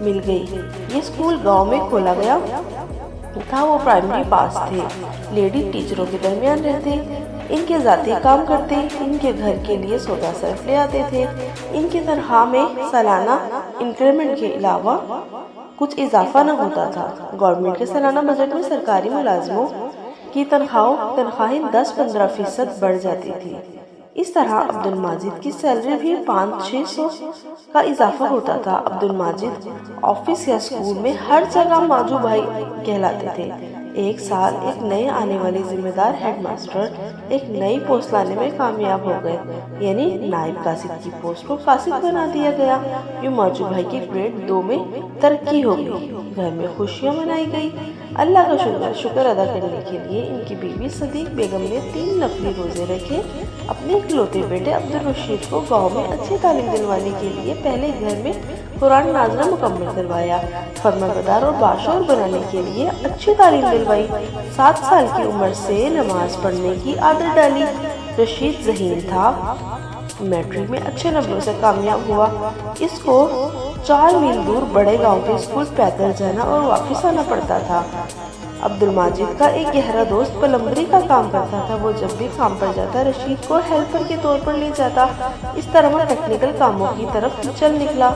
مل گئی۔ یہ اسکول گاؤں میں کھولا گیا تھا۔ وہ پرائمری پاس تھے، لیڈی ٹیچروں کے درمیان رہتے، ان کے ذاتی کام کرتے، ان کے گھر کے لیے سودا صرف لے آتے تھے۔ ان کی تنخواہ میں سالانہ انکریمنٹ کے علاوہ کچھ اضافہ نہ ہوتا تھا۔ گورنمنٹ کے سالانہ بجٹ میں سرکاری ملازموں کی تنخواہیں 10-15% بڑھ جاتی تھی۔ اس طرح عبد الماجد کی سیلری بھی 500-600 کا اضافہ ہوتا تھا۔ عبد الماجد آفس یا اسکول میں ہر جگہ ماجو بھائی کہلاتے تھے۔ ایک سال ایک نئے آنے والے ذمہ دار ہیڈ ماسٹر ایک نئی پوسٹ لانے میں کامیاب ہو گئے، یعنی نائب قاصد کی پوسٹ کو قاصد بنا دیا گیا۔ یوں ماجو بھائی کی گریڈ 2 میں ترقی ہو گئی۔ گھر میں خوشیاں منائی گئی۔ اللہ کا شکر ادا کرنے کے لیے ان کی بیوی صدیق بیگم نے 3 نفلی روزے رکھے۔ اپنے اکلوتے بیٹے عبد الرشید کو گاؤں میں اچھی تعلیم دلوانے کے لیے پہلے گھر میں قرآن نازلہ مکمل کروایا۔ فرمانبردار اور باشعور بنانے کے لیے اچھی تعلیم دلوائی۔ 7 سال کی عمر سے نماز پڑھنے کی عادت ڈالی۔ رشید ذہین تھا، میٹرک میں اچھے نمبروں سے کامیاب ہوا۔ اس کو 4 میل دور بڑے گاؤں کے اسکول پیدل جانا اور واپس آنا پڑتا تھا۔ عبد الماجد کا ایک گہرا دوست پلمبری کا کام کرتا تھا۔ وہ جب بھی کام پر جاتا رشید کو ہیلپر کے طور پر لے جاتا۔ اس طرح وہ ٹیکنیکل کاموں کی طرف چل نکلا۔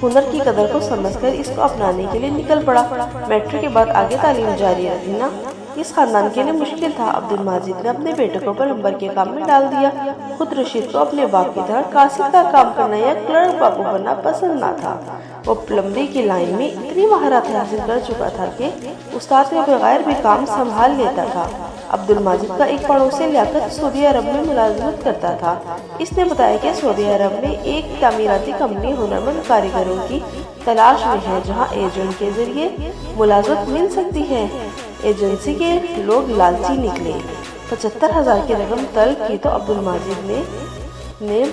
ہنر کی قدر کو سمجھ کر اس کو اپنانے کے لیے نکل پڑا۔ میٹرک کے بعد آگے تعلیم جاری رکھنا اس خاندان کے لیے مشکل تھا۔ عبد الماجد نے اپنے بیٹے کو پلمبر کے کام میں ڈال دیا۔ خود رشید کو اپنے باپ کی طرح قاصد کا کام کرنا یا کلرک بابو بننا پسند نہ تھا۔ وہ پلمبری کی لائن میں اتنی مہارت حاصل کر چکا تھا کہ استاد کے بغیر بھی کام سنبھال لیتا تھا۔ عبد الماجد کا ایک پڑوسی لیاقت سعودی عرب میں ملازمت کرتا تھا۔ اس نے بتایا کہ سعودی عرب میں ایک تعمیراتی کمپنی ہنرمند کاریگروں کی تلاش میں ہے جہاں ایجنٹ کے ذریعے ملازمت مل سکتی ہے۔ ایجنسی کے لوگ لالچی نکلے۔ 75,000 کی رقم طلب کی تو عبد الماجد نے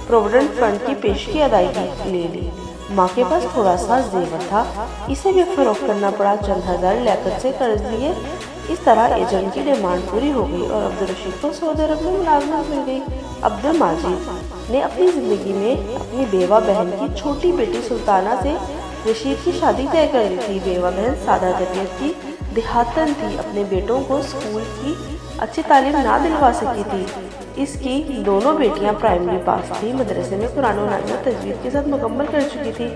پروویڈنٹ فنڈ کی پیشگی ادائیگی لے لی۔ ماں کے پاس تھوڑا سا زیور تھا، اسے بھی فروخت کرنا پڑا۔ چند ہزار لیاقت سے قرض لیے۔ اس طرح ایجنٹ کی ڈیمانڈ پوری ہو گئی اور عبد الرشید کو سعودی عرب میں ملازمت مل گئی۔ عبد الماجد نے اپنی زندگی میں اپنی بیوہ بہن کی چھوٹی بیٹی سلطانہ سے رشید کی شادی طے کر لی تھی۔ بیوہ بہن سادہ طبیعت کی دیہاتن تھی، اپنے بیٹوں کو اسکول کی اچھی تعلیم نہ دلوا سکی تھی۔ اس کی دونوں بیٹیاں پرائمری پاس تھی، مدرسے میں قرآن و نظم تجوید کے ساتھ مکمل کر چکی تھی۔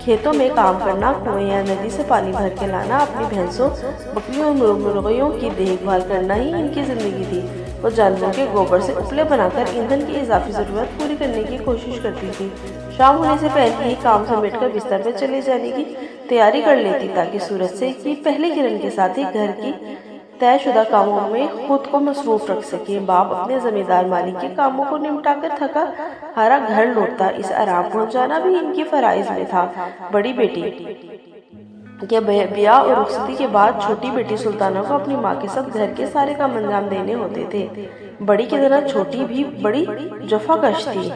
کھیتوں میں کام کرنا، کنویں یا ندی سے پانی بھر کے لانا، اپنی بھینسوں، بکریوں اور مرغیوں کی دیکھ بھال کرنا ہی ان کی زندگی تھی۔ وہ جانوروں کے گوبر سے اپلے بنا کر ایندھن کی اضافی ضرورت پوری کرنے کی کوشش کرتی تھی۔ شام ہونے سے پہلے ہی کام سمیٹ کر بستر پہ چلے جانے کی تیاری کر لیتی تاکہ سورج سے کی پہلی کرن کے ساتھ ہی گھر کی طے شدہ کاموں میں خود کو مصروف رکھ سکے۔ باپ اپنے زمیندار مالک کے کاموں کو نمٹا کر تھکا ہارا گھر لوٹتا، اسے آرام پہنچانا بھی ان کے فرائض میں تھا۔ بڑی بیٹی کے بیاہ اور رخصتی کے بعد چھوٹی بیٹی سلطانہ کو اپنی ماں کے ساتھ گھر کے سارے کام انجام دینے ہوتے تھے۔ بڑی کی طرح چھوٹی بھی بڑی جفاکش تھی۔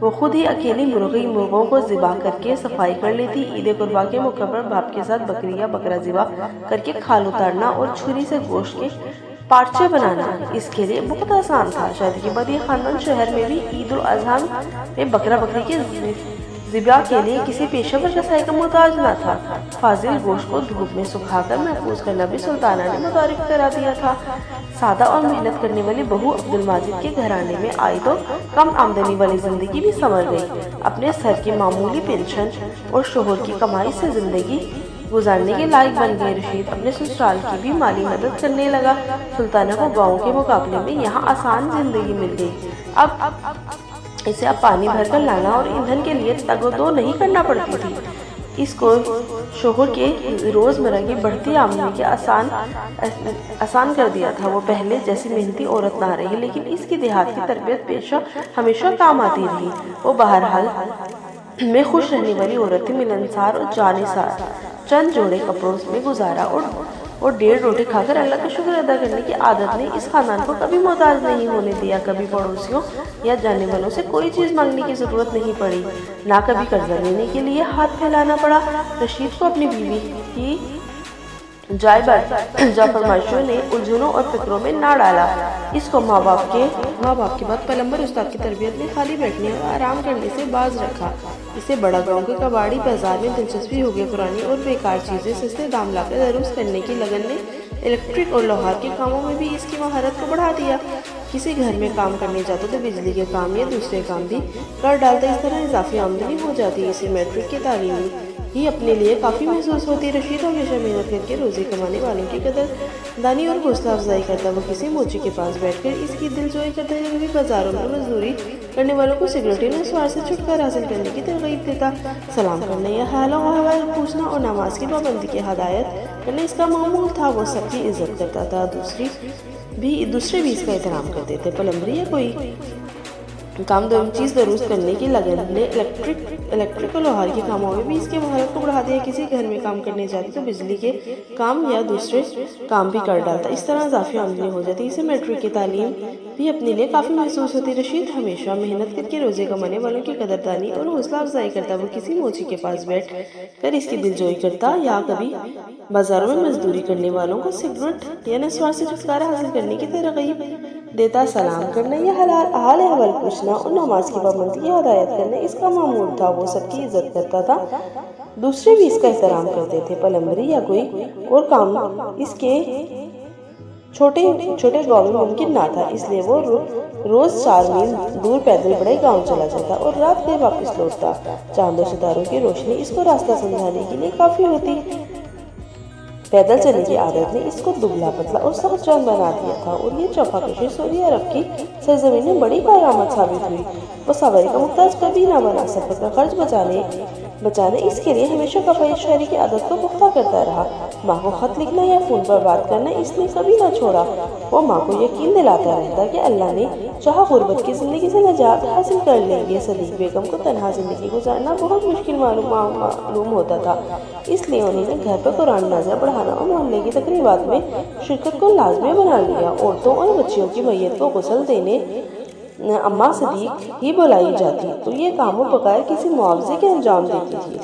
وہ خود ہی اکیلی مرغوں کو ذبح کر کے صفائی کر لیتی۔ عید قرباں کے موقع پر باپ کے ساتھ بکری یا بکرا ذبح کر کے کھال اتارنا اور چھری سے گوشت کے پارچے بنانا اس کے لیے بہت آسان تھا۔ شادی کے بعد یہ خاندان شہر میں بھی عید الاضحیٰ میں بکری کے ذبح کے لیے کسی پیشہ ور کسائی کا محتاج نہ تھا۔ فاضل گوشت کو دھوپ میں سکھا کر محفوظ کرنا بھی سلطانہ نے متعارف کرا دیا تھا۔ سادہ اور محنت کرنے والی بہو عبد الماجد کے گھرانے میں آئی تو کم آمدنی والی زندگی بھی سنور گئی۔ اپنے سر کی معمولی پینشن اور شوہر کی کمائی سے زندگی گزارنے کے لائق بن گئے۔ رشید اپنے سسرال کی بھی مالی مدد کرنے لگا۔ سلطانہ کو گاؤں کے مقابلے میں یہاں آسان زندگی مل گئی۔ اسے اب پانی بھر کر لانا اور ایندھن کے لیے تگ و دو نہیں کرنا پڑتی تھی۔ اس کو شوہر کے روزمرہ کی بڑھتی آمدنی کے آسان کر دیا تھا۔ وہ پہلے جیسی محنتی عورت نہ رہی، لیکن اس کی دیہات کی تربیت پیشہ ہمیشہ کام آتی رہی۔ وہ بہرحال میں خوش رہنے والی عورت تھی، ملنسار اور جانثار۔ چند جوڑے کپڑوں میں گزارا اور 1.5 روٹی کھا کر اللہ کا شکر ادا کرنے کی عادت نے اس خاندان کو کبھی محتاج نہیں ہونے دیا۔ کبھی پڑوسیوں یا جاننے والوں سے کوئی چیز مانگنے کی ضرورت نہیں پڑی، نہ کبھی قرضہ لینے کے لیے ہاتھ پھیلانا پڑا۔ رشید کو اپنی بیوی کی جائے فرمائشوں نے الجھنوں اور فکروں میں نہ ڈالا۔ اس کو ماں باپ کے بعد پلمبر استاد کی تربیت میں خالی بیٹھنے اور آرام کرنے سے باز رکھا۔ اسے بڑا گاؤں کے کباڑی بازار میں دلچسپی ہو گئی۔ پرانی اور بیکار چیزیں سستے دام لا کر درست کرنے کی لگن نے الیکٹرک اور لوہار کے کاموں میں بھی اس کی مہارت کو بڑھا دیا۔ کسی گھر میں کام کرنے جاتا تو بجلی کے کام یا دوسرے کام بھی کر ڈالتا، اس طرح اضافی آمدنی ہو جاتی۔ اسے میٹرک کی تعلیم ہی اپنے لیے کافی محسوس ہوتی۔ رشید ہمیشہ محنت کر کے روزی کمانے والوں کی قدر دانی اور حوصلہ افزائی کرتا۔ وہ کسی موچی کے پاس بیٹھ کر اس کی دل جوئی کرتا ہے، کبھی بازاروں میں مزدوری کرنے والوں کو سگریٹیں نسوار سے چھٹکارا حاصل کرنے کی ترغیب دیتا۔ سلام کرنا یا حال و احوال پوچھنا اور نماز کی پابندی کی ہدایت کرنا اس کا معمول تھا۔ وہ سب کی عزت کرتا تھا، دوسرے بھی اس کا احترام کرتے تھے۔ پلمبری یا کوئی کام چیز درست کرنے کی لگن نے الیکٹرک اور لوہار کے کاموں میں بھی اس کی مہارت کو بڑھا دیا۔ کسی گھر میں کام کرنے جاتے تو بجلی کے کام یا دوسرے کام بھی کر ڈالتا، اس طرح اضافی آمدنی ہو جاتی۔ اسے میٹرک کی تعلیم بھی اپنے لیے کافی محسوس ہوتی۔ رشید ہمیشہ محنت کر کے روزی کمانے والوں کی قدردانی اور حوصلہ افزائی کرتا۔ وہ کسی موچی کے پاس بیٹھ کر اس کی دل جوئی کرتا یا کبھی بازاروں میں مزدوری کرنے والوں کو سگریٹ یا نسوار سے چھٹکارا حاصل کرنے کی ترغیب دیتا۔ سلام کرنا یا حال احوال پوچھنا اور نماز کی پابندی کی ہدایت کرنا اس کا معمول تھا۔ وہ سب کی عزت کرتا تھا، دوسرے بھی اس کا احترام کرتے تھے۔ پلمبری یا کوئی اور کام اس کے چھوٹے گاؤں میں ممکن نہ تھا، اس لیے وہ روز 4 میل دور پیدل بڑے گاؤں چلا جاتا اور رات میں واپس لوٹتا۔ چاند و ستاروں کی روشنی اس کو راستہ سمجھانے کے لیے کافی ہوتی۔ پیدل چلنے کی عادت نے اس کو دبلا پتلا اور سخت جان بنا دیا تھا، اور یہ چوپا کشی سعودی عرب کی سرزمین میں بڑی کارآمد ثابت ہوئی۔ وہ سواری کا محتاج کبھی نہ بنا، سفر کا خرچ بچانے اس کے لیے ہمیشہ کفایت شعری کی عادت کو پختہ کرتا رہا۔ ماں کو خط لکھنا یا فون پر بات کرنا اس نے کبھی نہ چھوڑا۔ وہ ماں کو یقین دلاتا رہتا کہ اللہ نے چاہا غربت کی زندگی سے نجات حاصل کر لیں گے۔ صدیق بیگم کو تنہا زندگی گزارنا بہت مشکل معلوم ہوتا تھا، اس لیے انہوں نے گھر پر قرآن نازل پڑھانا اور محلے کی تقریبات میں شرکت کو لازمی بنا لیا۔ عورتوں اور بچیوں کی میت کو غسل دینے اماں صدیق ہی بلائی جاتی، تو یہ کام وہ بغیر کسی معاوضے کے انجام دیتی تھی۔